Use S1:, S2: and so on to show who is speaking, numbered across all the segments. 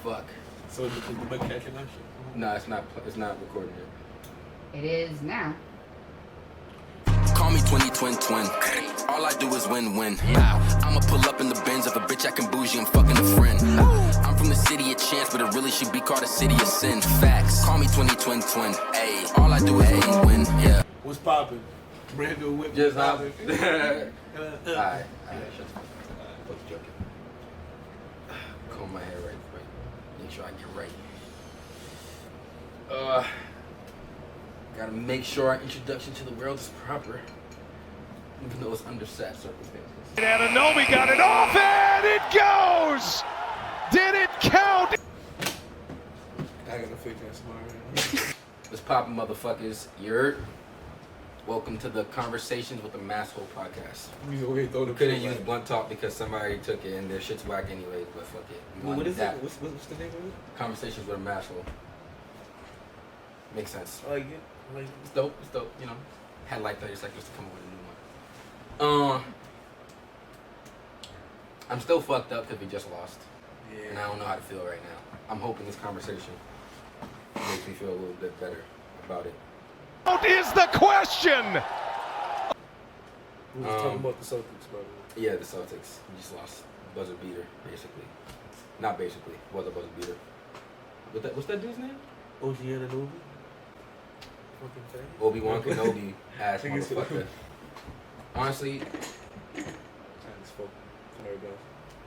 S1: Fuck.
S2: So is the mic catching that shit?
S1: No, it's not. It's not recording it.
S3: It is now.
S4: Call me 2020. All I do is win-win. I'ma pull up in the Benz of a bitch I can bougie. I'm fucking a friend. I'm from the city of chance, but it really should be called a city of sin. Facts. Call me 2020. Ayy. All I do is win-win. Yeah.
S2: What's poppin'? Brand new whip.
S1: Just
S2: poppin'.
S1: Alright. Shut the fuck up. Fuck joking. Comb my hair right. Make sure I get right. Gotta make sure our introduction to the world is proper, even though it's under sad circumstances.
S5: Ananobi got it off and it goes! Did it count?
S2: I gotta fix that smart.
S1: What's poppin', motherfuckers? You're welcome to the Conversations with the Masshole podcast. We couldn't use blunt talk because somebody took it and their shit's whack anyways, but fuck it.
S2: What is it? What's the name of it?
S1: Conversations with a Masshole. Makes sense.
S2: I like it.
S1: It's dope. It's dope. You know, had like 30 seconds to come up with a new one. I'm still fucked up because we just lost, and I don't know how to feel right now. I'm hoping this conversation makes me feel a little bit better about it.
S5: What is the question?
S2: We was talking about the Celtics, by the way.
S1: Yeah, the Celtics. We just lost. Buzzer beater, basically. Not basically. Was a buzzer beater. What's that dude's name?
S2: OG Ananobi. Fucking thing.
S1: Obi-Wan Kenobi ass motherfucker.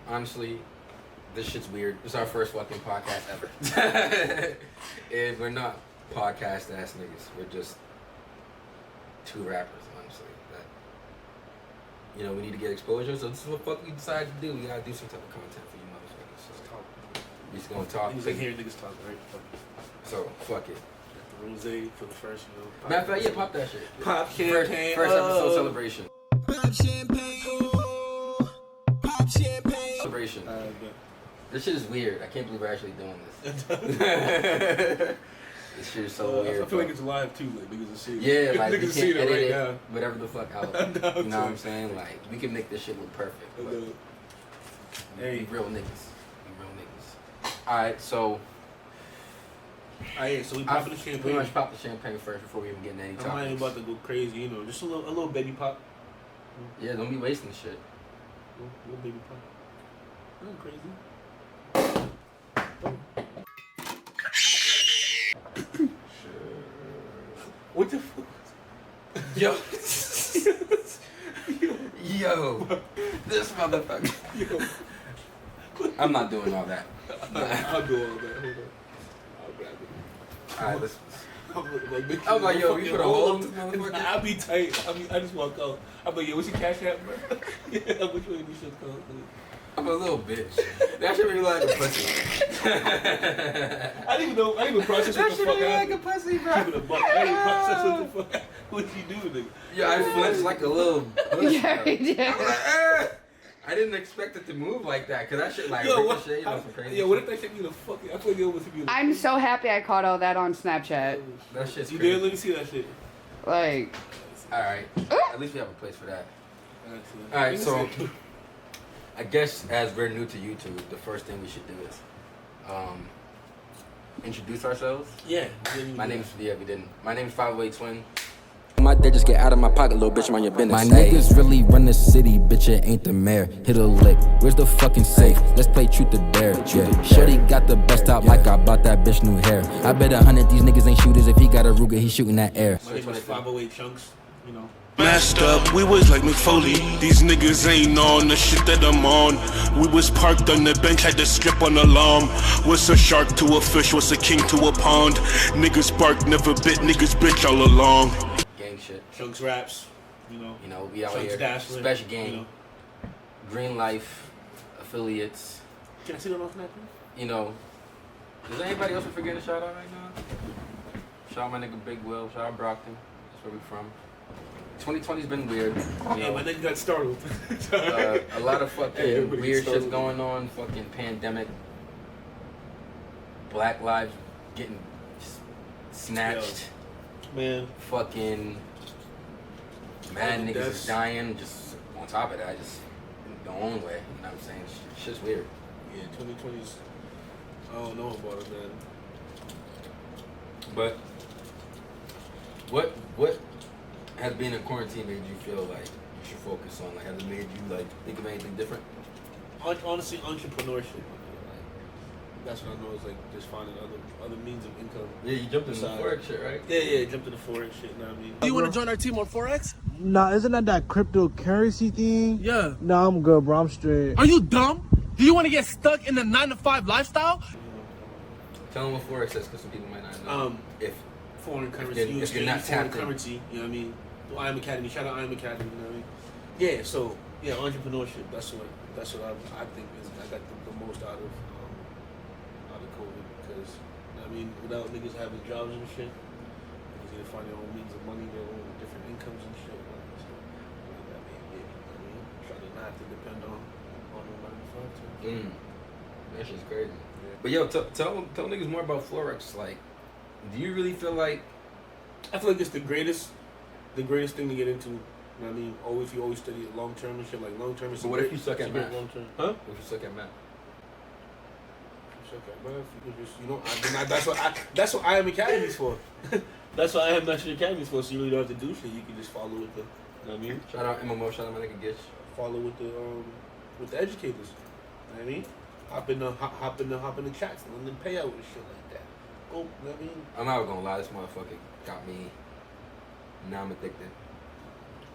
S1: Honestly, this shit's weird. This is our first fucking podcast ever. And we're not podcast ass niggas. We're just two rappers, honestly. That we need to get exposure, so this is what fuck we decided to do. We gotta do some type of content for you motherfuckers. So we just gonna talk.
S2: You can hear niggas talk, right?
S1: So fuck it.
S2: Rosé for the first,
S1: Matter of fact, yeah, pop that shit.
S2: Pop champagne.
S1: First episode celebration.
S4: Pop champagne. Pop champagne.
S1: Celebration. This shit is weird. I can't believe we're actually doing this. This shit is so weird.
S2: I feel like it's live too, like niggas see it.
S1: Yeah, like
S2: niggas
S1: we
S2: see
S1: can't
S2: it
S1: edit
S2: right now.
S1: whatever the fuck out. You know what I'm saying? Like we can make this shit look perfect. But
S2: hey,
S1: we real niggas. Alright, so
S2: so we popping the champagne.
S1: We must pop the champagne first before we even get into any topics.
S2: I'm not about to go crazy, just a little baby pop.
S1: Yeah, don't be wasting shit.
S2: A little baby pop. Nothing crazy. What the fuck?
S1: Yo. Yo. This motherfucker.
S2: Yo.
S1: I'm not doing all that.
S2: I'll do all that. Hold on. I'll grab it.
S1: Alright, let's.
S2: I'm like,
S1: yo, we put a hole in this motherfucker.
S2: I'll be tight. I just walk out. I'm like, yo, what's your cash app, bro? Yeah, which way we should go?
S1: I'm a little bitch. That should be like a pussy.
S2: I didn't even process what the fuck happened. That should be like a pussy, bro. Keep it a buck. I didn't process what the fuck. What you do, nigga?
S1: Yeah, I flinched like a little pussy.
S3: Yeah, he did.
S1: I'm like, I didn't expect it to move like that, cause that shit like ricochet on some crazy.
S2: Yeah, what if they take me to fucking? I feel like it was you.
S3: I'm so happy I caught all that on Snapchat.
S1: That shit's
S2: you
S1: crazy.
S2: did? Let me see that shit.
S3: Like.
S1: Alright. At least we have a place for that.
S2: Excellent.
S1: Alright, so I guess as we're new to YouTube, the first thing we should do is introduce ourselves.
S2: Yeah.
S1: My name's we didn't. My name's 508 Twin.
S4: My day just get out of my pocket, little bitch, mind your business.
S6: My niggas really run the city, bitch, it ain't the mayor. Hit a lick, where's the fucking safe? Let's play truth or dare, yeah. Shorty got the best out like I bought that bitch new hair. I bet 100 these niggas ain't shooters. If he got a Ruger, he shooting that air.
S2: My name is 508 Chunks,
S7: Messed up, we was like McFoley. These niggas ain't on the shit that I'm on. We was parked on the bench, had to skip on alarm. What's a shark to a fish? What's a king to a pond? Niggas bark, never bit, niggas bitch all along.
S1: Gang shit.
S2: Chunks raps,
S1: We out
S2: Chunks
S1: here.
S2: Dazzler,
S1: Special gang. Green Life affiliates.
S2: Can I see that on Snapchat?
S1: Does anybody else forget to shout out right now? Shout out my nigga Big Will. Shout out Brockton. That's where we from. 2020's been weird.
S2: Yeah, my nigga got startled.
S1: A lot of fucking weird shit's going on. Fucking pandemic. Black lives getting snatched.
S2: Yo, man.
S1: Fucking mad niggas is dying. Just on top of that, just in their own way. You know what I'm saying? Shit's weird.
S2: Yeah, 2020's I don't know about it, man.
S1: But what has being in quarantine made you feel like you should focus on? Like, has it made you like think of anything different?
S2: Honestly, entrepreneurship. That's what I know is like just finding other means of income.
S1: Yeah, you jumped into the Forex shit, right?
S2: Yeah, jumped into Forex shit. You know what I mean?
S8: Do you want to join our team on Forex?
S9: Nah, isn't that cryptocurrency thing?
S8: Yeah.
S9: Nah, I'm good, bro. I'm straight.
S8: Are you dumb? Do you want to get stuck in the 9-to-5 lifestyle?
S1: Tell them what Forex is, because some people might not know. If
S2: foreign currency,
S1: if you're not
S2: foreign
S1: tapped in.
S2: currency, you know what I mean? Well, I Am Academy, shout out I Am Academy, you know what I mean? Yeah, so entrepreneurship. That's what I think is I got the most out of COVID, because I mean, without niggas having jobs and shit, niggas need to find their own means of money, their own different incomes and shit. So try to not have to depend on the 9 to 5 too.
S1: That shit's crazy. Yeah. But yo, tell niggas more about Forex. Like, do you really feel like?
S2: I feel like it's the greatest thing to get into. You know what I mean? If you always study it long term and shit, like long term.
S1: But what if you suck at math?
S2: Long term, huh?
S1: What if you suck at math?
S2: That's what I Am Academy's for. That's what I Am National Academy's for. So you really don't have to do shit. You can just follow with the. You know what I mean?
S1: Shout out MMO. Shout out my nigga Gitch.
S2: Follow with the educators. You know what I mean? Hop in the chats and then pay out and shit like that. Go. You know what I mean?
S1: I'm not gonna lie. This motherfucker got me. Now I'm addicted.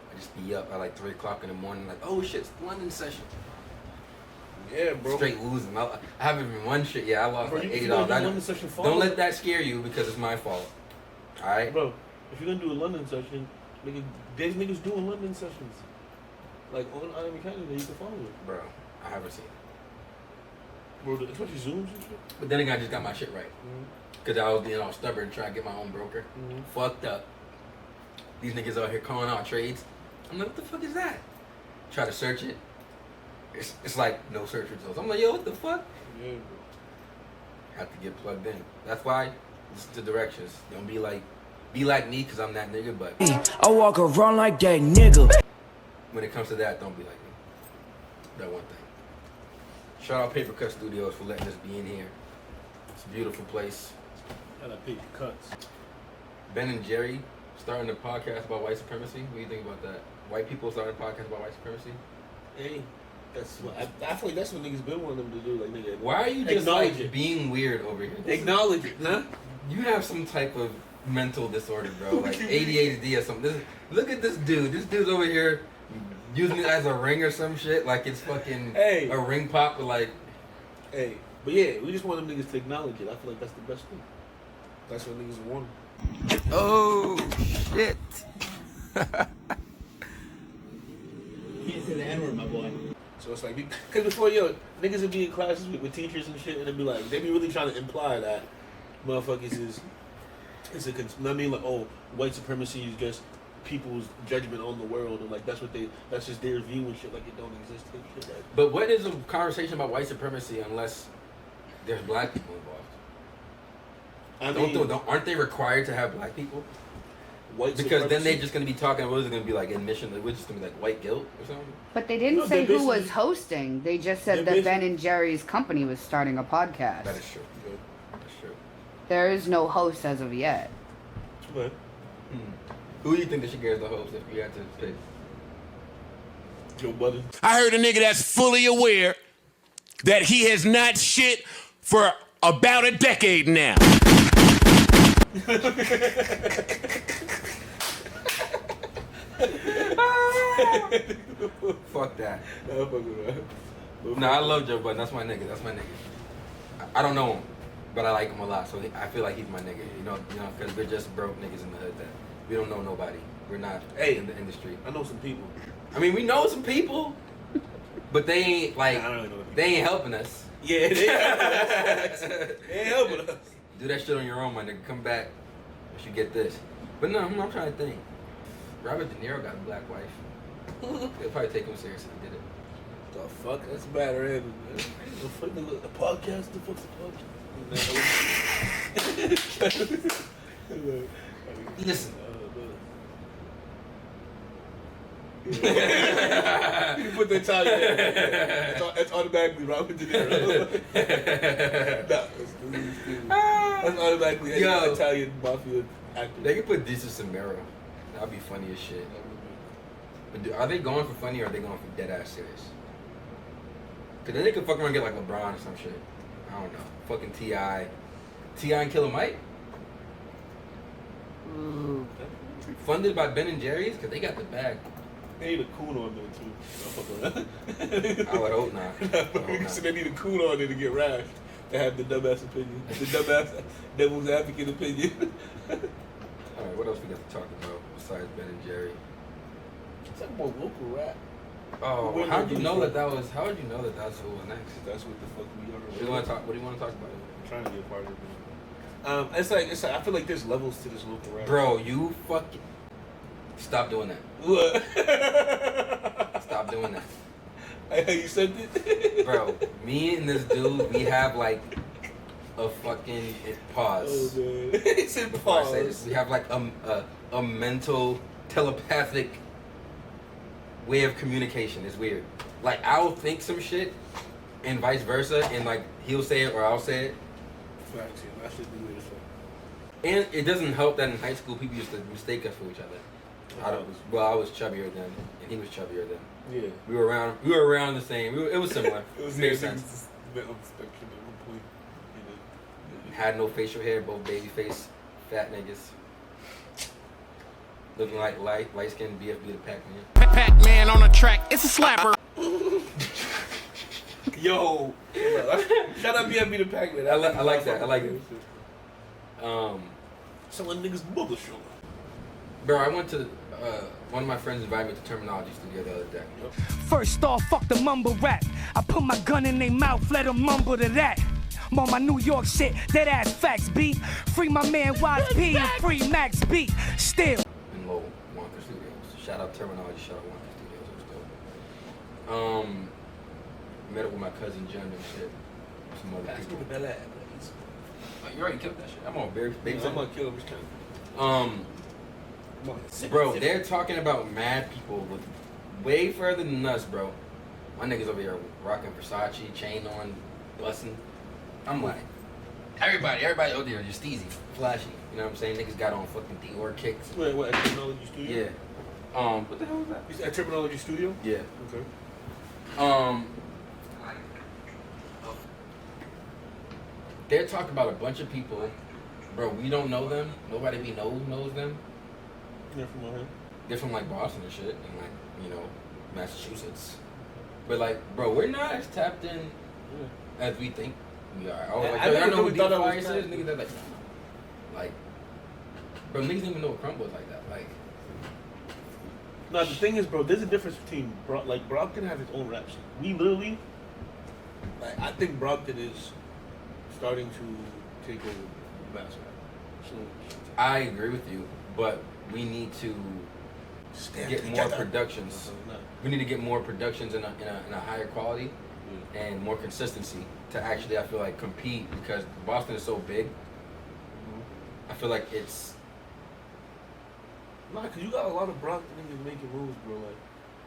S1: I just be up at like 3 o'clock in the morning, like, oh shit, it's London session.
S2: Yeah, bro.
S1: Straight losing. I haven't even won shit yet. I lost
S2: Bro,
S1: like
S2: you
S1: $80. Don't let that scare you because it's my fault. All right,
S2: bro. If you're gonna do a London session, there's niggas doing London sessions, like on I Am Academy that you can follow it.
S1: Bro, I haven't seen it.
S2: Bro, especially Zooms and shit.
S1: But then again, I just got my shit right because I was being all stubborn trying to get my own broker. Fucked up. These niggas out here calling out trades. I'm like, what the fuck is that? Try to search it. It's like no search results. I'm like, yo, what the fuck?
S2: Yeah, bro.
S1: Have to get plugged in. That's why listen to directions. Don't be like me because I'm that nigga, but
S10: I walk around like that nigga.
S1: when it comes to that, don't be like me. That one thing. Shout out Paper Cut Studios for letting us be in here. It's a beautiful place.
S2: Shout out Paper Cuts.
S1: Ben and Jerry starting a podcast about white supremacy. What do you think about that? White people starting a podcast about white supremacy?
S2: Hey, that's what I feel like that's what niggas been wanting them to do. Like, nigga,
S1: why are you just like being weird over here?
S2: Acknowledge it, huh?
S1: You have some type of mental disorder, bro. Like ADHD or something. Look at this dude. This dude's over here using it as a ring or some shit. Like it's fucking a ring pop with like.
S2: Hey, but yeah, we just want them niggas to acknowledge it. I feel like that's the best thing. That's what niggas want.
S1: Oh shit.
S2: You can't say the N-word, my boy. So it's like, because before, niggas would be in classes with teachers and shit, and it'd be like, they be really trying to imply that motherfuckers is you know what I mean? Like, oh, white supremacy is just people's judgment on the world, and like, that's just their view and shit, like it don't exist and shit. Like,
S1: but what is a conversation about white supremacy unless there's black people involved? Aren't they required to have black people? Because then they're just going to be talking, what is it going to be like, admission? We're just going to be like white guilt or something?
S3: But they didn't say who was hosting. They just said that Ben and Jerry's company was starting a podcast.
S1: That is true. That's true.
S3: There is no host as of yet.
S2: Okay.
S1: Who do you think they should get as the host if you had to pick?
S2: Joe Budden.
S7: I heard a nigga that's fully aware that he has not shit for about a decade now.
S1: Fuck that. No, I love Joe Budden. That's my nigga. I don't know him, but I like him a lot. So I feel like he's my nigga. You know, because we're just broke niggas in the hood that we don't know nobody. We're not in the industry.
S2: I know some people.
S1: I mean, we know some people, but they ain't like
S2: I don't really know
S1: they ain't helping us.
S2: Yeah, they ain't helping us.
S1: Do that shit on your own, my nigga. Come back. You should get this. But no, I'm trying to think. Robert De Niro got a black wife. They'll probably take him seriously if he did it.
S2: The fuck? That's bad already, man. The fuck? The podcast? The fuck's the podcast?
S1: Listen.
S2: You put that time in. It's automatically Robert De Niro. No, automatically any Italian mafia actor.
S1: They could put Desus Samero. That'd be funny as shit. But are they going for funny or are they going for dead ass serious? Cause then they could fuck around and get like LeBron or some shit. I don't know. Fucking T.I. and Killer Mike. Funded by Ben and Jerry's because they got the bag.
S2: They need a coon on there too.
S1: I would hope not.
S2: So they need a coon on there to get rashed. To have the dumbass opinion, the dumbass devil's advocate opinion.
S1: All right, what else we got to talk about besides Ben and Jerry?
S2: Talk about local rap.
S1: Oh, how did you know that was? How did you know that that's who was next?
S2: That's what the fuck we are.
S1: What do you want to talk? What do you want to talk about?
S2: I'm trying to be a part of it. It's like I feel like there's levels to this local rap.
S1: Bro, you fucking stop doing that.
S2: What?
S1: Stop doing that.
S2: You said it?
S1: Bro, me and this dude, we have like a fucking pause.
S2: Oh man, it's in
S1: Before
S2: pause.
S1: I say this, we have like a mental telepathic way of communication. It's weird. Like I'll think some shit, and vice versa, and like he'll say it or I'll say it.
S2: Facts, yeah, that should be weird as fuck.
S1: And it doesn't help that in high school people used to mistake us for each other. I was chubbier then, and he was chubbier then.
S2: Yeah.
S1: We were around the same. It was similar.
S2: It
S1: made sense.
S2: On the spectrum at one point.
S1: Had no facial hair, both baby face, fat niggas. Looking like light skinned BFB the Pac-Man.
S8: Pac-Man on a track, it's a slapper.
S2: Yo, shout out BFB the Pac-Man.
S1: I like that. I like it.
S2: Someone niggas mother show.
S1: Bro, I went to one of my friends invited me to Terminology Studio the other day.
S10: First off, fuck the mumble rap. I put my gun in their mouth, let them mumble to that. I'm on my New York shit, dead ass facts, B. Free my man Wise P and free Max B. Still.
S1: In Lowell, Wonka Studios. Shout out Terminology, shout out Wonka Studios. It was dope. Met up with my cousin Jen and shit. Some other people. Oh, you already killed that shit. I'm on very big.
S2: I'm gonna kill him.
S1: Bro, they're talking about mad people with way further than us, bro. My niggas over here rocking Versace, chain on, busting. I'm like, everybody out there just easy, flashy. You know what I'm saying? Niggas got on fucking Dior kicks.
S2: Wait, what, at Terminology Studio?
S1: Yeah. What the hell was that?
S2: You said at Terminology Studio?
S1: Yeah.
S2: Okay.
S1: They're talking about a bunch of people, bro. We don't know them. Nobody we know knows them.
S2: They're from where?
S1: They're from like Boston and shit, and like Massachusetts. But like, bro, we're not as tapped in as we think we are. I never know what thought I was. Niggas are like, like, bro, niggas didn't even know what crumb was like that. Like,
S2: no, the thing is, bro, there's a difference between Brockton has its own rap scene. We literally, like, I think Brockton is starting to take over mass rap. So
S1: I agree with you, but we need to get more productions. We need to get more productions in a higher quality and more consistency to actually, I feel like, compete, because Boston is so big. I feel like it's...
S2: Nah, because you got a lot of Brockton niggas making moves, bro. Like,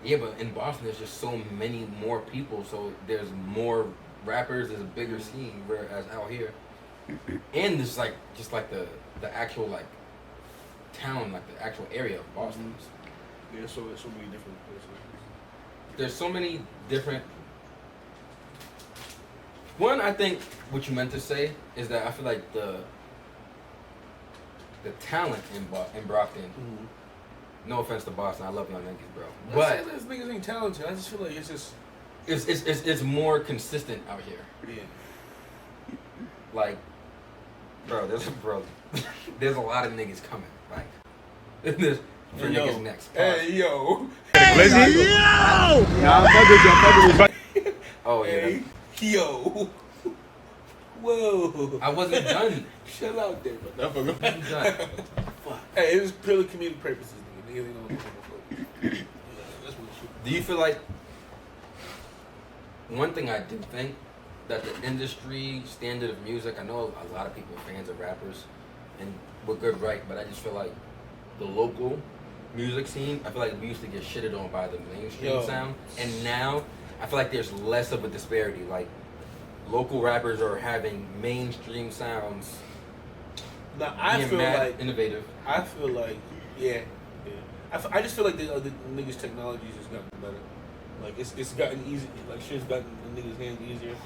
S1: yeah, but in Boston, there's just so many more people, so there's more rappers, there's a bigger scene, whereas out here, and there's like, just like the actual, like, town, like the actual area of Boston.
S2: Yeah, so there's so many different places.
S1: There's so many different... One, I think what you meant to say is that I feel like the talent in Brockton, no offense to Boston, I love y'all niggas, bro. But
S2: these niggas ain't talented. I just feel like it's just...
S1: It's more consistent out here.
S2: Yeah.
S1: Like, bro, there's a lot of niggas coming. Like, there's for niggas next.
S2: Hey, yo.
S9: Hey, yo! Nah, fuck with you.
S1: Oh, yeah.
S2: Hey, yo. Whoa.
S1: I wasn't done.
S2: Shut out there, bro.
S1: I wasn't done.
S2: Hey, it was purely comedic purposes, nigga. Niggas ain't know what
S1: Do you feel like... One thing I do think, that the industry standard of music, I know a lot of people are fans of rappers, and we're good, right? But I just feel like the local music scene, I feel like we used to get shitted on by the mainstream sound, and now I feel like there's less of a disparity. Like, local rappers are having mainstream sounds
S2: Now I
S1: being
S2: feel
S1: mad
S2: like
S1: innovative.
S2: I feel like I just feel like the other niggas' technologies has gotten better. Like it's gotten easy. Like shit's gotten in niggas' hands easier. You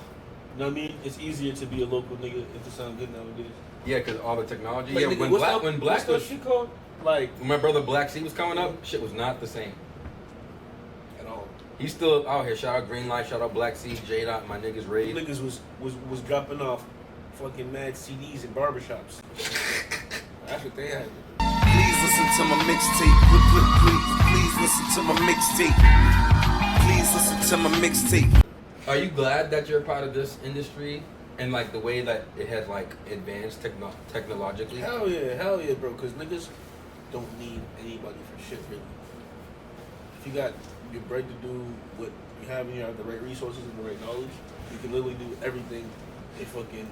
S2: know what I mean? It's easier to be a local nigga if it sound good nowadays.
S1: Yeah, because all the technology.
S2: Like,
S1: yeah,
S2: nigga,
S1: when Black was
S2: shit called? Like
S1: when my brother Black C was coming up, shit was not the same
S2: at all.
S1: He's still out here. Shout out Green Light. Shout out Black C. J Dot. My niggas Raid.
S2: Niggas was dropping off fucking mad CDs in barbershops. That's what they had.
S11: Please listen to my mixtape. Please listen to my mixtape. Please listen to my mixtape.
S1: Are you glad that you're a part of this industry and like the way that it has like advanced technologically?
S2: Hell yeah, bro. Because niggas don't need anybody for shit, really. If you got your bread to do what you have and you have the right resources and the right knowledge, you can literally do everything a fucking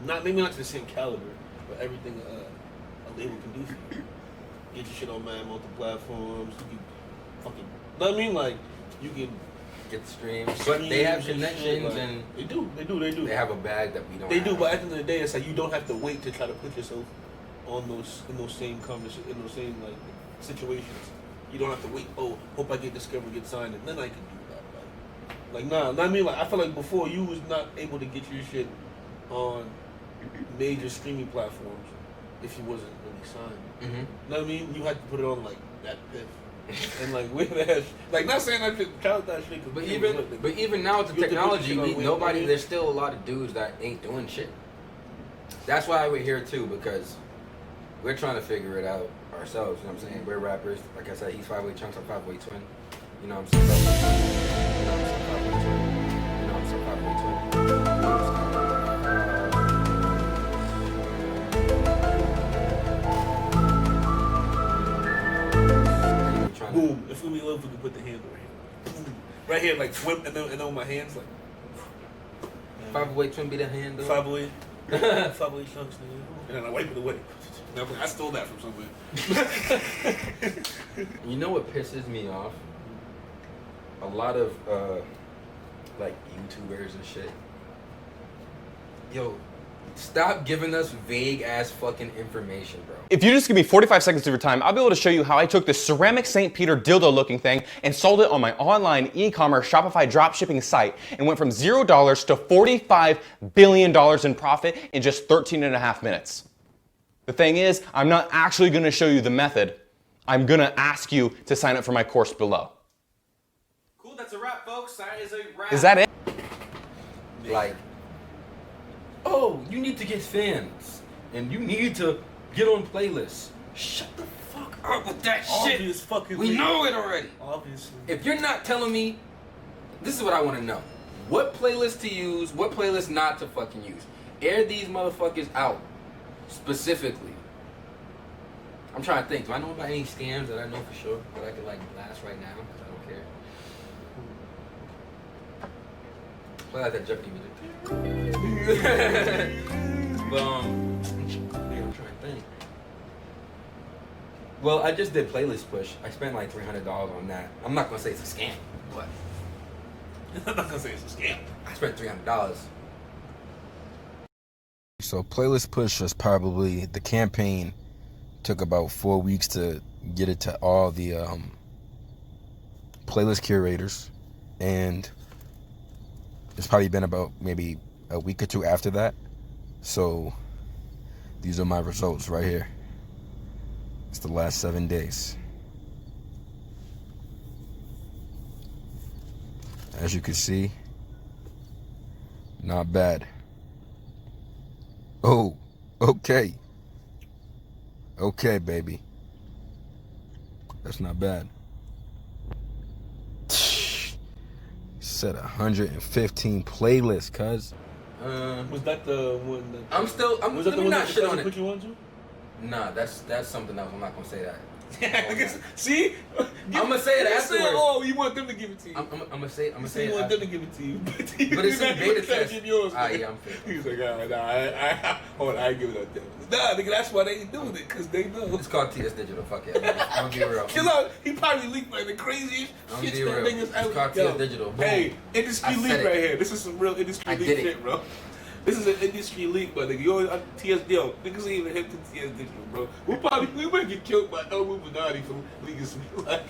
S2: maybe not to the same caliber, but everything a label can do for you. Get your shit on multiple platforms. You can fucking, know what I mean? Like you can
S1: get streams, but they have connections and
S2: they do.
S1: They have a bag that we don't.
S2: They
S1: have.
S2: do, but at the end of the day, it's like you don't have to wait to try to put yourself on in those same like situations. You don't have to wait. Oh, hope I get discovered, get signed, and then I can do that. Like nah. I mean, like I feel like before you was not able to get your shit on major streaming platforms if you wasn't really signed.
S1: Mm-hmm.
S2: You know what I mean? You had to put it on like that piff. And like weird ass, like not saying I should count that shit.
S1: But even now with the technology, there's still a lot of dudes that ain't doing shit. That's why we're here too, because we're trying to figure it out ourselves. You know what I'm saying? We're rappers. Like I said, he's 5'8" Chunks, I'm 5'8" Twin. You know what I'm saying? You know what I'm saying? 5'8" Twin. You know what I'm saying? 5'8" Twin.
S2: Boom. If we love, we can put the handle right here. Boom. Right here, like whip, and then on my hands, like.
S1: 5'8" Twin be the handle.
S2: 5'8". 5'8" Chunks, nigga. And then I wipe it away. I stole that from somewhere.
S1: You know what pisses me off? A lot of like YouTubers and shit. Yo, stop giving us vague ass fucking information, bro.
S12: If you just give me 45 seconds of your time, I'll be able to show you how I took this ceramic St. Peter dildo looking thing and sold it on my online e-commerce Shopify dropshipping site and went from $0 to $45 billion in profit in just 13 and a half minutes. The thing is, I'm not actually gonna show you the method. I'm gonna ask you to sign up for my course below.
S8: Cool, that's a wrap, folks. That is a wrap.
S12: Is that it?
S1: Like, oh, you need to get fans, and you need to get on playlists. Shut the fuck up with that
S2: Obvious
S1: shit.
S2: fucking
S1: We know it already.
S2: Obviously.
S1: If you're not telling me, this is what I want to know. What playlist to use, what playlist not to fucking use. Air these motherfuckers out, specifically. I'm trying to think, do I know about any scams that I know for sure that I could like blast right now? I don't care. Play like that Jeopardy music. But I'm trying to think. Well, I just did playlist push. I spent like $300 on that. I'm not gonna say it's a scam, but
S2: I'm not gonna say it's a scam.
S1: I spent $300. So playlist push was probably the campaign. Took about 4 weeks to get it to all the playlist curators, and it's probably been about maybe a week or two after that. So these are my results right here. It's the last 7 days. As you can see, not bad. Oh, okay. Okay, baby. That's not bad. Set 115 playlists, cuz.
S2: Was that the one that...
S1: I'm
S2: was that the one
S1: not
S2: that
S1: shit on it.
S2: put you on to?
S1: Nah, that's something else. I'm not gonna say that.
S2: See?
S1: I'm gonna say it afterwards.
S2: Oh, you want them to give it to you.
S1: I'm gonna say it.
S2: You want them to give it to you. But
S1: it's in beta test.
S2: Yours,
S1: yeah, I'm fair.
S2: He's like, all right, nah, hold on, I ain't giving it up to them. Nah, nigga, that's why they ain't doing it, because they know.
S1: It's called TS Digital, fuck it. I'm gonna be real.
S2: Chill out, he probably leaked like the craziest shit that niggas
S1: It's called TS Digital. Boom.
S2: Hey, industry leak right here. This is some real industry leak shit, bro. This is an industry league, but nigga. Yo, TSD, niggas ain't even hip to TSD, bro. We might get killed by El Illuminati for leaguing like.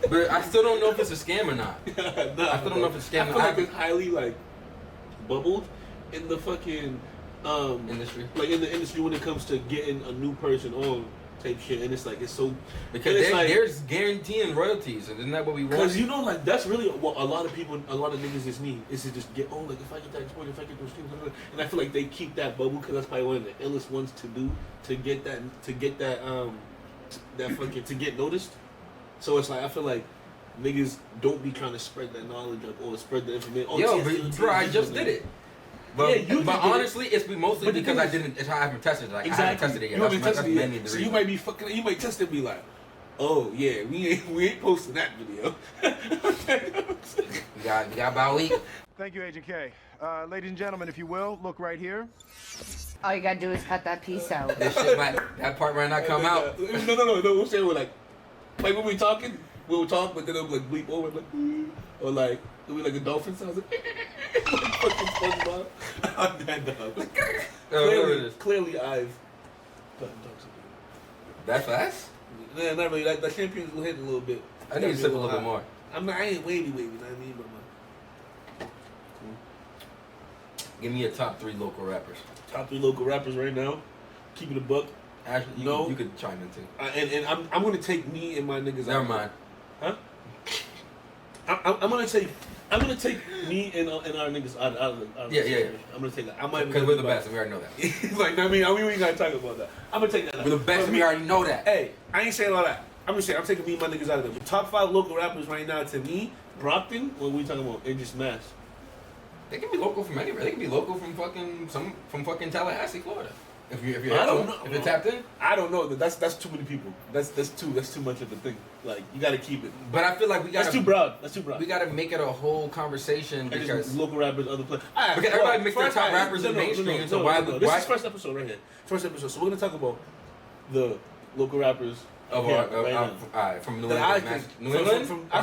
S1: But I still don't know if it's a scam or not.
S2: Nah,
S1: I still don't know if it's a scam.
S2: I feel like it's highly like bubbled in the fucking
S1: industry.
S2: Like in the industry when it comes to getting a new person on type shit, and it's like it's so
S1: because there's guaranteeing royalties, and isn't that what we want?
S2: Because you know, like that's really what a lot of people, a lot of niggas just need is to just get like if I get that exploited, if I get those streams, and I feel like they keep that bubble because that's probably one of the illest ones to do to get noticed. So it's like I feel like niggas don't be trying to spread that knowledge or spread the information.
S1: Yo, bro, I just did it. But, yeah, but honestly, it's mostly because I didn't. It's how I haven't tested it. Like,
S2: exactly.
S1: I haven't tested it yet.
S2: You haven't tested it yet. So
S1: you
S2: might be fucking. You might test it and be like, oh yeah, we ain't posting that video.
S1: we got about a week.
S5: Thank you, Agent K. Ladies and gentlemen, if you will, look right here.
S3: All you gotta do is cut that piece out.
S1: This shit that part might not come out.
S2: No. We'll say we're like when we talking, we'll talk, but then it'll like bleep over, like, or like it'll be like a dolphin sound, like fucking SpongeBob. I'm that dog. Clearly, I've fucking talked to you.
S1: That fast?
S2: Yeah, not really. That champions will hit a little bit.
S1: I need to sip a little bit more.
S2: I ain't wavy, you know what I mean? But
S1: give me your top 3 local rappers.
S2: Top 3 local rappers right now. Keep it a buck.
S1: Actually, you could chime in too.
S2: And I'm gonna take me and my niggas.
S1: Never mind.
S2: Huh? I'm gonna take me and our niggas out of the
S1: yeah.
S2: I'm gonna take that.
S1: Because we're the best, and we already know that.
S2: Like I mean, we ain't gotta talk about that. I'm gonna take that.
S1: We're the best, and we already know that.
S2: Hey, I ain't saying all that. I'm just saying I'm taking me and my niggas out of there. But top 5 local rappers right now to me, Brockton. What we talking about? And just Mass.
S1: They can be local from anywhere. They can be local from fucking Tallahassee, Florida. If you're tapped in.
S2: I don't know. That's too many people. That's too much of the thing. Like you got to keep it.
S1: But I feel like we got.
S2: That's too broad.
S1: We got to make it a whole conversation because
S2: local rappers, other places.
S1: Because everybody makes their top rappers in mainstream. So why?
S2: This is first episode right here. First episode. So we're gonna talk about the local rappers
S1: from New England. New England.
S2: I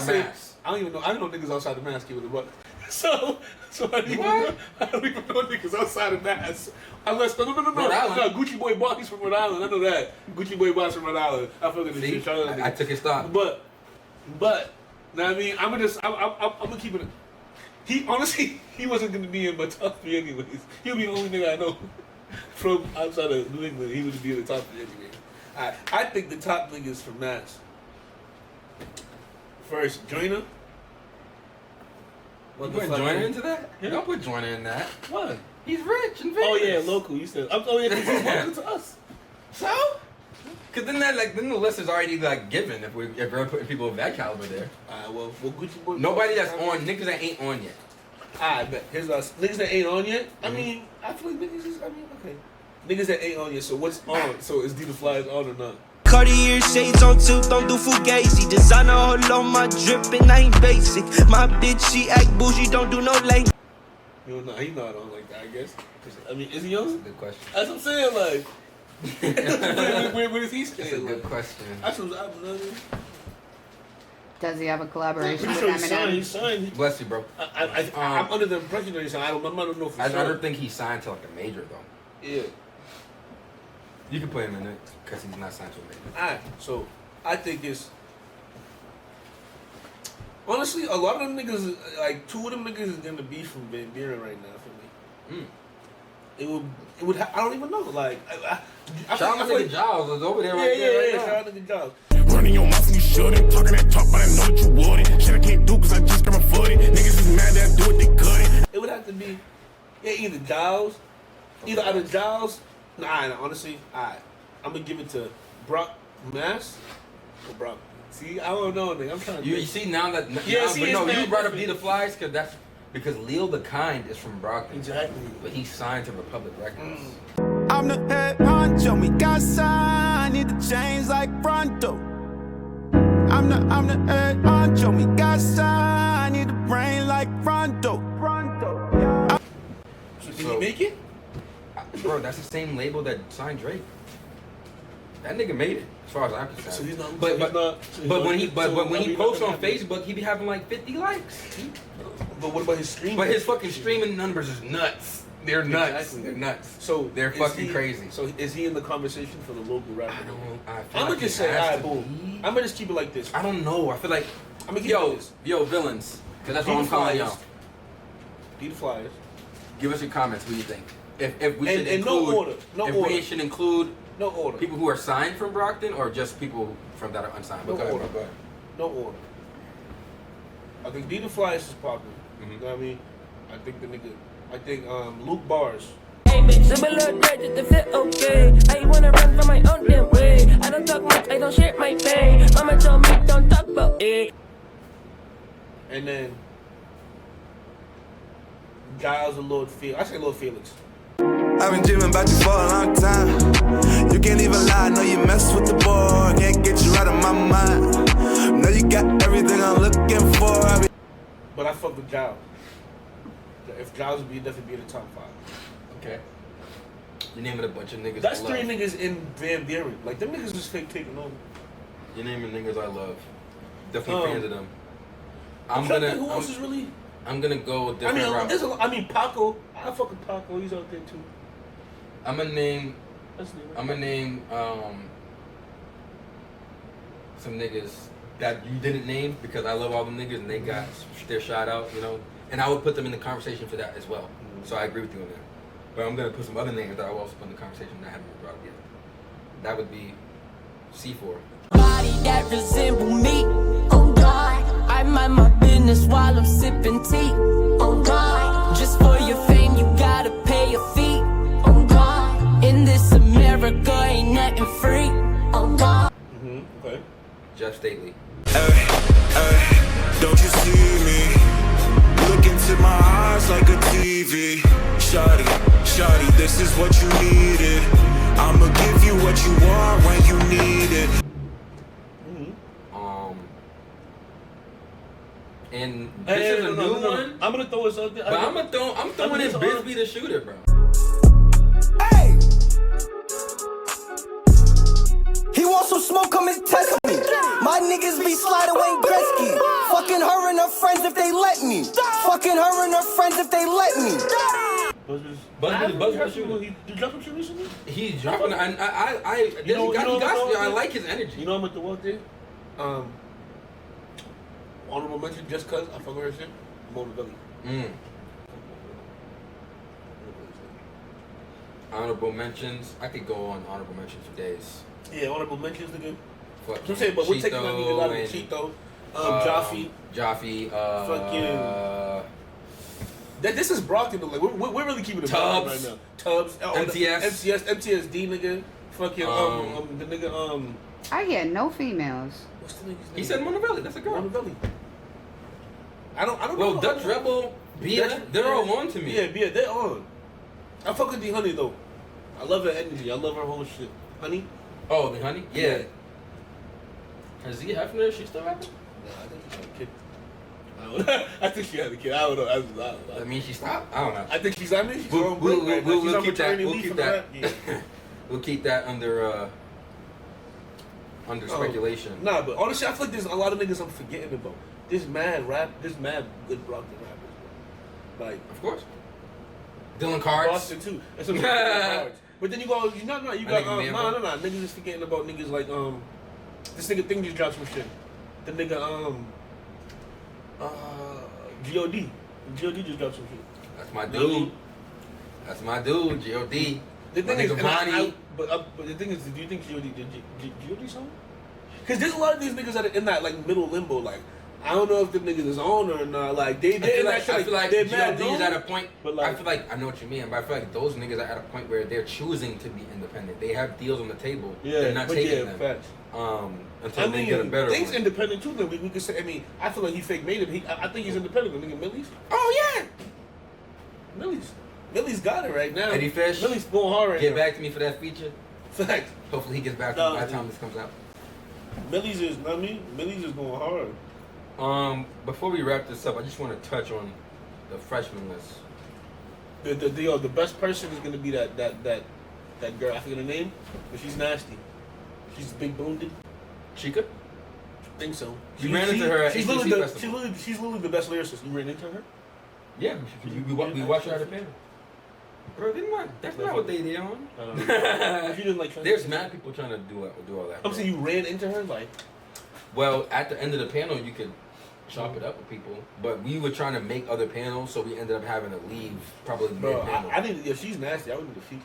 S2: don't even know. I know niggas outside the Mass keeping it buck. So I don't even know niggas outside of Mass. Unless no, Gucci Boy Boss from Rhode Island. I know that. Gucci Boy Boss from Rhode Island. I feel like this shit.
S1: I took his stock.
S2: But, know what I mean? I'm gonna keep it. He honestly, he wasn't gonna be in my top 3 anyways. He'll be the only nigga I know from outside of New England. He would be in the top 3 anyways. I think the top niggas from Mass. First, Joyner.
S1: You put Joyner into that? Yeah. Don't put Joyner in that.
S2: What?
S1: He's rich and famous.
S2: Oh yeah, local. You said. Oh yeah, because he's local to us.
S1: So? Because then the list is already given if we're putting people of that caliber there.
S2: Well, Gucci Boy.
S1: Nobody that's on, niggas that ain't on yet.
S2: I bet. Here's us. Niggas that ain't on yet. I mean, I feel like niggas is. Okay. Niggas that ain't on yet. So what's on? So is D the Fly's on or not?
S13: Cartier shades on too, don't do fugazi. Designer all on my drip and I ain't basic. My bitch, she act bougie, don't do no lane.
S2: You know, he's not on like that, I guess. I mean, is he on?
S1: That's a good question.
S2: That's what I'm saying, like. where does he stay?
S1: That's a good question.
S2: That's what I mean.
S3: Does he have a collaboration with
S2: Eminem?
S3: Eminem?
S2: He signed.
S1: Bless you, bro.
S2: I'm under the impression that he signed. I don't know for sure.
S1: I don't think he signed to a major, though.
S2: Yeah.
S1: You can put him in it because he's not signed to a major.
S2: Alright, so I think it's honestly a lot of them niggas, like 2 of them niggas is gonna be from Van Buren right now for me. It would. I don't even know. Like,
S1: shout out to nigga Giles was over there right there.
S2: Yeah. Shout out to nigga Giles.
S7: Running your mouth and you shouldn't. Talking that talk, but I know that you wouldn't. Shit I can't do cause I just got my footing. Niggas is mad that I do what they couldn't.
S2: It would have to be, either Giles, either Giles. Nah, honestly, I'm gonna give it to Brock Mass or Brock. See, I don't know, nigga. I'm trying to.
S1: You see now that you brought up D the Flies because Lil the Kind is from Brockton.
S2: Exactly.
S1: But he signed to Republic Records.
S13: I'm the head honcho, me got signed, need to change like Pronto. I'm the head honcho, me got signed, need to brain like Pronto.
S2: So did he make it?
S1: Bro, that's the same label that signed Drake. That nigga made it, as far as I'm concerned.
S2: So he's not.
S1: But when he posts on Facebook, he be having like 50 likes.
S2: But what about his streaming?
S1: But his fucking streaming numbers is nuts. They're nuts.
S2: Exactly.
S1: They're nuts.
S2: So
S1: they're fucking crazy.
S2: So is he in the conversation for the local rapper?
S1: I don't.
S2: I'm gonna just say, alright, boom. I'm gonna just keep it like this.
S1: I don't know. I feel like
S2: I'm gonna keep it like this.
S1: Yo, villains. Cause that's what I'm calling y'all.
S2: Be the Flyers.
S1: Give us your comments. What do you think? If we should
S2: and
S1: include,
S2: no order. No
S1: if
S2: order.
S1: we should include
S2: no order.
S1: People who are signed from Brockton or just people from that are unsigned.
S2: No
S1: order.
S2: Go ahead. No order. I think Be the Flyers is popular. You know what I mean? I think Luke Bars.
S14: Hey bitch, I'm a little dirt just to feel okay. I wanna run for my own damn way. I don't talk much, I don't share my pain. Mama told me don't talk about it.
S2: And then Giles and Lord Felix. I say Lord Felix.
S13: I've been dreaming about you for a long time. You can't even lie, know you mess with the boy. Can't get you out of my mind. Know you got everything I'm looking for.
S2: But I fuck with Giles. If Giles would definitely be in the top 5.
S1: Okay. You're naming a bunch of niggas.
S2: That's
S1: I
S2: 3
S1: love.
S2: niggas in Van Buren. Like them niggas is fake taking over.
S1: You're naming niggas I love. Definitely fans of them.
S2: Who else is really?
S1: I'm gonna go different route.
S2: I mean Paco. I fuck with Paco. He's out there too.
S1: I'm gonna name some niggas that you didn't name because I love all them niggas and they got their shout out, you know. And I would put them in the conversation for that as well. So I agree with you on that. But I'm gonna put some other names that I will also put in the conversation that haven't been brought up yet. That would be C4.
S14: Body that resemble me. Oh God, I mind my business while I'm sipping tea. Oh God, just for your fame you gotta pay a fee. Oh God, in this America ain't nothing free. Oh God.
S2: Okay.
S1: Jeff Stately.
S13: Don't you see me? Look into my eyes like a TV. Shawty, this is what you needed. I'ma give you what you want when you need it.
S1: And this is a new one.
S2: I'm gonna throw this out there.
S1: But I'm throwing in Bisbee the Shooter, bro.
S13: Hey! He wants some smoke, come and test me. My niggas be sliding Wayne Gretzky. Fucking her and her friends if they let me. Fucking her and her friends if they let me.
S1: Busby the Shooter.
S2: Did you drop him shit recently?
S1: He's dropping. I like his energy.
S2: You know I'm at the walk there. Honorable mention just cause I fuck with her shit. Motivate.
S1: Honorable mentions. I could go on honorable mentions for days.
S2: Yeah, honorable mentions again.
S1: Fuck.
S2: I'm saying, but we're taking that nigga out of Cheeto.
S1: Jaffe.
S2: Fucking. This is Brockton though. Like we're really keeping it Brockton right now. Tubbs. MTSD nigga. Fucking the nigga
S3: I hear no females.
S2: What's the nigga's name?
S1: He said Montevelli. That's a girl.
S2: Montevelli. I don't
S1: Well,
S2: know.
S1: Dutch Rebel, Bia, they're all on to me.
S2: Yeah, Bia, they're on. I fuck with the Honey though. I love her energy. I love her whole shit. Honey.
S1: Oh, the Honey? Yeah. Has Z Hefner? Is she still rapping?
S2: Nah, I think she had a kid. I think she had a kid. I don't know. I
S1: mean, she stopped? I don't know.
S2: I think she's. I mean, she's
S1: we'll keep that.
S2: Yeah.
S1: We'll keep that under speculation.
S2: Nah, but honestly, I feel like there's a lot of niggas I'm forgetting about. This mad good Brockton rappers, bro. Like,
S1: of course. Dylan Cards.
S2: Boston too. That's what Cards. But then you got niggas is forgetting about niggas like this nigga thing just dropped some shit. The nigga G.O.D. G.O.D. just dropped some shit.
S1: That's my dude. That's my dude, G.O.D.
S2: The thing is, but the thing is, do you think G.O.D. did G.O.D. something? Because there's a lot of these niggas that are in that like middle limbo. Like, I don't know if them niggas is on or not. Like, I feel like they're mad.
S1: G.O.D. is at a point.
S2: But like,
S1: I feel like I know what you mean, but I feel like those niggas are at a point where they're choosing to be independent. They have deals on the table.
S2: Yeah,
S1: they're not taking them.
S2: Facts.
S1: Until they get a better
S2: Thing's
S1: one.
S2: independent too. Then we could say. I mean, I feel like he fake made it. I think he's independent. The nigga Millie's.
S1: Oh yeah.
S2: Millie's got it right now.
S1: Eddie Fish.
S2: Millie's going hard right now.
S1: Get back to me for that feature.
S2: Facts.
S1: Hopefully he gets back to me by the time this comes out.
S2: Millie's is going hard.
S1: Before we wrap this up, I just want to touch on the freshman list.
S2: The best person is gonna be that girl. I forget her name, but she's nasty. She's big boned.
S1: Chica?
S2: I think so.
S1: You ran into her at
S2: she's
S1: HBC
S2: literally
S1: Festival.
S2: she's literally the best lyricist. You ran into her?
S1: Yeah, we watched her at the panel. Bro, that's not what they on.
S2: She didn't like.
S1: There's mad people trying to do all that.
S2: I'm saying you ran into her like.
S1: Well, at the end of the panel, you could chop it up with people, but we were trying to make other panels, so we ended up having to leave probably mid-panel.
S2: I think if she's nasty, I would defeat.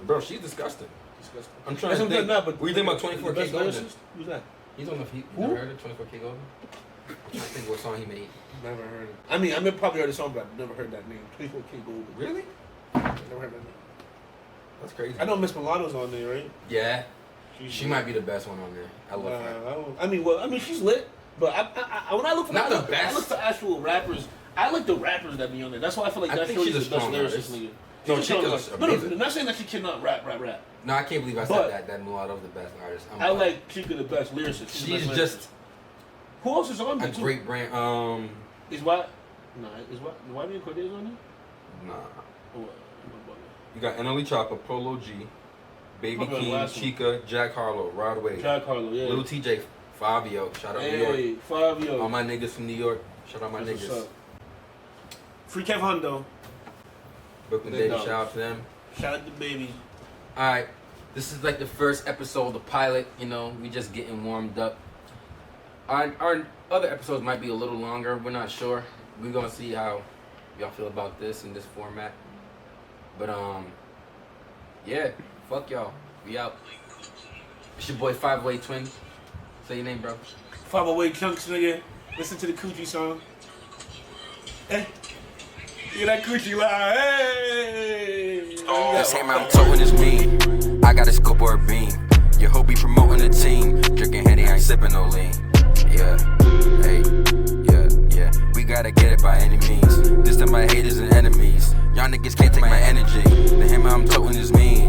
S1: Bro, she's disgusting. I'm trying
S2: That's
S1: to think.
S2: Not, but
S1: what do you think about 24K Golden?
S2: Who's that?
S1: He's on the feet. You never heard of 24K Golden? I'm trying to think what song he made.
S2: Never heard it. I mean, I've probably heard the song, but I've never heard that name. 24K Golden.
S1: Really?
S2: Never heard that name.
S1: That's crazy.
S2: I know Miss Milano's on there, right?
S1: Yeah. She might be the best one on there. I love her.
S2: I mean, she's lit, but I when I look for
S1: not the
S2: I
S1: best.
S2: look for actual rappers. I like the rappers that be on there. That's why I feel like that shorty's the best lyricist nigga.
S1: No, Chica's amazing.
S2: No, not saying that she cannot rap.
S1: No, I can't believe I said that. That Mulatto's the best artist.
S2: I like Chica the best lyricist.
S1: She's just.
S2: Who else is on there?
S1: A great brand.
S2: Is why? Nah, is why being Cortez on there?
S1: Nah.
S2: What?
S1: You got NLE Chopper, Polo G, Baby King, Chica, Jack Harlow, Rod Wave.
S2: Jack Harlow, yeah.
S1: Lil TJ, Fabio, shout out New York.
S2: Fabio.
S1: All my niggas from New York, shout out my niggas.
S2: Free Kev Hundo.
S1: Brooklyn Baby, shout out to them.
S2: Shout out to Baby.
S1: Alright, this is like the first episode of the pilot, you know, we just getting warmed up. Our other episodes might be a little longer, we're not sure. We're gonna see how y'all feel about this in this format. But yeah, fuck y'all. We out. It's your boy 508 Twin. Say your name, bro.
S2: 508 Chunks, nigga. Listen to the Coochie song. Hey. Hear that Coochie line. Hey.
S4: This hammer I'm toting is me. I got a scope or a beam. Your hoe be promoting the team. Drinking Henny, I ain't sipping no lean. Yeah. Hey. Yeah. We gotta get it by any means. This to my haters and enemies. Y'all niggas can't take my energy.